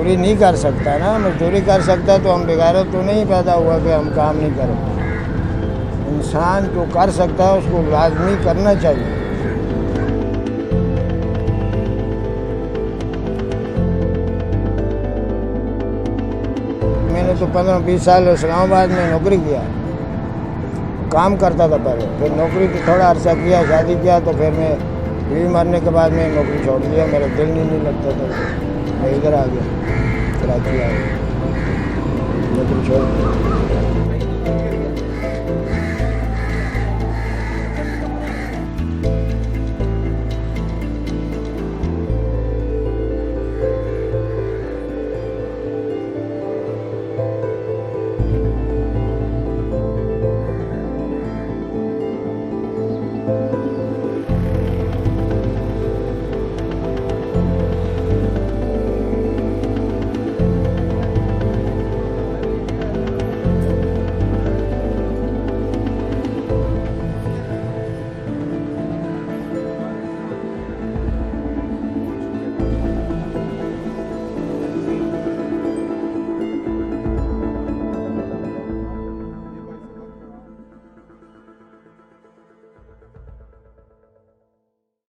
मजदूरी नहीं कर सकता ना, मजदूरी कर सकता तो हम बेगारों तो नहीं पैदा हुआ कि हम काम नहीं करें। इंसान जो कर सकता है उसको लाजमी करना चाहिए। मैंने तो 15-20 साल इस्लामाबाद में नौकरी किया, काम करता था पहले, फिर नौकरी तो थोड़ा अरसा किया, शादी किया तो फिर मैं बीवी मरने के बाद मैं नौकरी छोड़ दिया, मेरा दिल नहीं लगता था, मैं इधर आ गया, कराची आ गया, नौकरी छोड़ दी।